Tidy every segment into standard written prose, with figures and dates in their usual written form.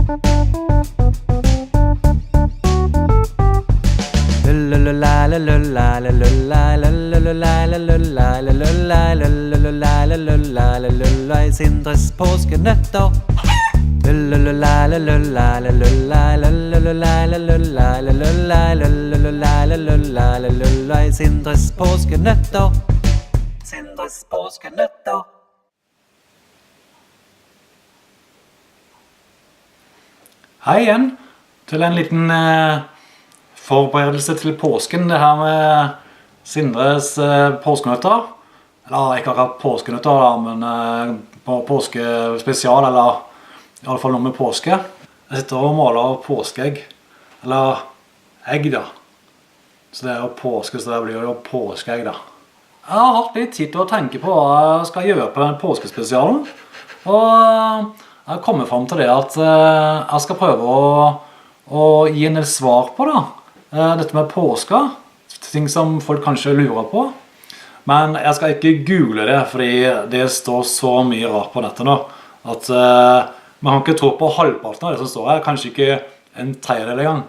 Sindres påskenøtter. Sindres påskenøtter. Sindres påskenøtter. Hei igjen til en liten forberedelse til påsken. Det her med Sindres påskenøtter. Eller ikke akkurat påskenøtter da, men på påskespesial, eller i alle fall noe med påske. Jeg sitter og måler påskeegg, eller egg da. Så det er jo påske, så det blir jo påskeegg da. Jeg har hatt litt tid til å tenke på hva jeg skal gjøre på den påskespesialen. Og jeg har kommet frem til det at jeg skal prøve å gi en del svar på da. Dette med påska, ting som folk kanskje lurer på. Men jeg skal ikke google det, fordi det står så mye rart på nettet nå, at man kan ikke tro på halvparten av det som står her, kanskje ikke en tredjedel engang,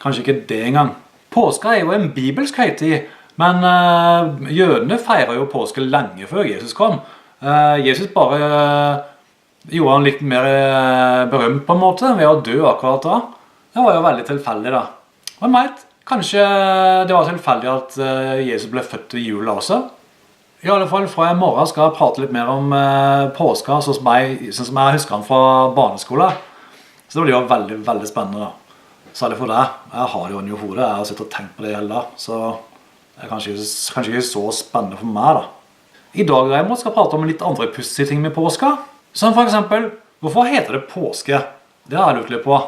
kanskje ikke det engang. Påska er jo en bibelsk høytid, men jødene feirer jo påske lenge før Jesus kom. Jesus bare gjorde han litt mer berømt på en måte, ved å dø akkurat da. Det var jo veldig tilfeldig da. Og vet, kanskje det var tilfeldig at Jesus ble født i jula også. I alle fall fra i morgen skal jeg prate litt mer om påska, sånn som jeg husker den fra barneskolen. Så det blir jo veldig, veldig spennende da. Særlig for deg. Jeg har jo en i hodet, jeg har sittet og tenkt på det hele da. Så det er kanskje ikke så spennende for meg da. I dag derimot skal jeg prate om litt andre pussige ting med påska. Som for eksempel, hvorfor heter det påske? Det har jeg lurt litt på.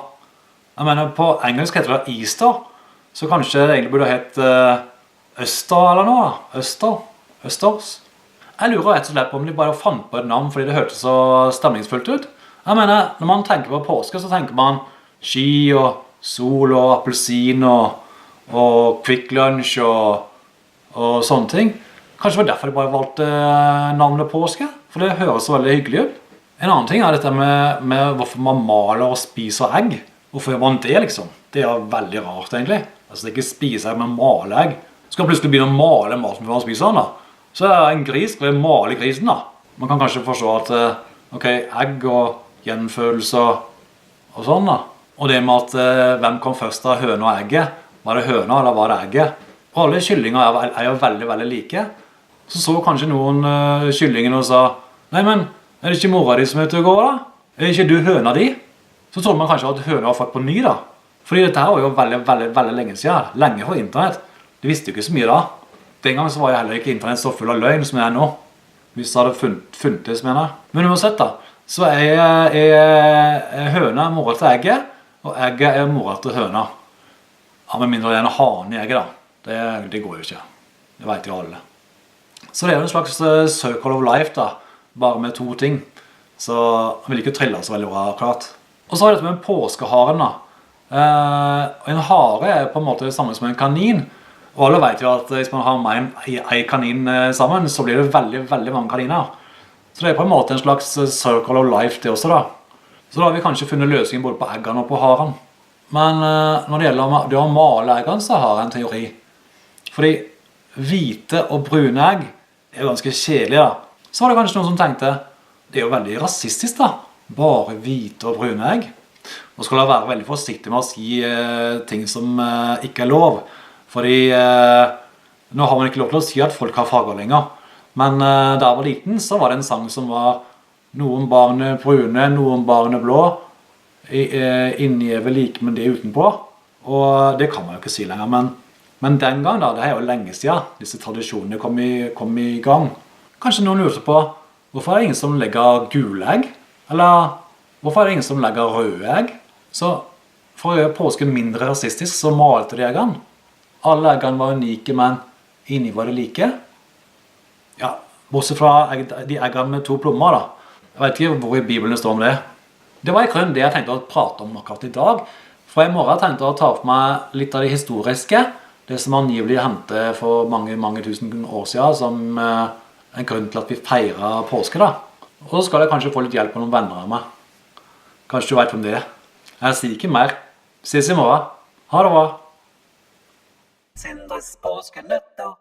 Jeg mener, på engelsk heter det Easter. Så kanskje det egentlig burde hete Øster eller noe da. Østers. Jeg lurer rett og slett på om de bare fant på et navn fordi det hørtes så stemningsfullt ut. Jeg mener, når man tenker på påske så tenker man ski og sol og appelsin og Quick Lunch og sånne ting. Kanskje det var derfor de bare valgte navnet påske, for det høres så veldig hyggelig ut. En annen ting er dette med hvorfor man maler og spiser egg. Hvorfor gjør man det liksom? Det er veldig rart egentlig. Altså det er ikke spise egg, men male egg. Skal man plutselig begynne å male maten før man spiser den da? Så en gris skal jo male grisen da. Man kan kanskje forstå at egg og gjenfølelse og sånn da. Og det med at hvem kom først av høna og egget? Var det høna eller var det egget? Og alle kyllinger er jo veldig, veldig like. Så kanskje noen kyllingene og sa nei, men er det ikke mora di som er ute og går da? Er ikke du høna di? Så trodde man kanskje at høna var fått på ny da. Fordi dette her var jo veldig, veldig, veldig lenge siden. Lenge for internett. De visste jo ikke så mye da. Den gangen så var jo heller ikke internett så full av løgn som det er nå. Hvis det hadde funtes, mener jeg. Men uansett da, så er høna mora til egget, og egget er mora til høna. Ja, med mindre det er en hane i egget da. Det går jo ikke. Det vet jo alle. Så det er jo en slags circle of life da, bare med to ting. Så jeg vil ikke trille så veldig bra, klart. Og så er dette med en påskeharen da. En hare er på en måte det samme som en kanin. Og alle vet jo at hvis man har med en kanin sammen, så blir det veldig, veldig mange kaniner. Så det er på en måte en slags circle of life det også da. Så da har vi kanskje funnet løsningen både på eggene og på haren. Men når det gjelder det å male eggene, så har jeg en teori. Fordi hvite og brune egg er ganske kjedelige da. Så var det kanskje noen som tenkte, det er jo veldig rasistisk da. Bare hvite og brune egg. Nå skal jeg være veldig forsiktig med å si ting som ikke er lov. Fordi nå har man ikke lov til å si at folk har farger lenger. Men da jeg var liten så var det en sang som var noen barn er brune, noen barn er blå. Inni er vel like, men det er utenpå. Og det kan man jo ikke si lenger. Men den gang da, det er jo lenge siden disse tradisjonene kom i gang. Kanskje noen lurer på, hvorfor er det ingen som legger gule egg? Eller hvorfor er det ingen som legger røde egg? Så for å gjøre påsken mindre rasistisk så malte de eggene. Alle eggene var unike, men inni var det like. Ja, bortsett fra de eggene med 2 plommer da. Jeg vet ikke hvor i Bibelen det står om det. Det var i grunnen det jeg tenkte å prate om akkurat i dag. For i morgen tenkte jeg å ta for meg litt av det historiske. Det som angivelig hendte for mange, mange tusen år siden, som en grunn til at vi feirer påske da. Og så skal jeg kanskje få litt hjelp av noen venner av meg. Kanskje du vet om det er. Jeg sier ikke mer. Ses i morgen. Ha det bra. Sindres påskenøtter.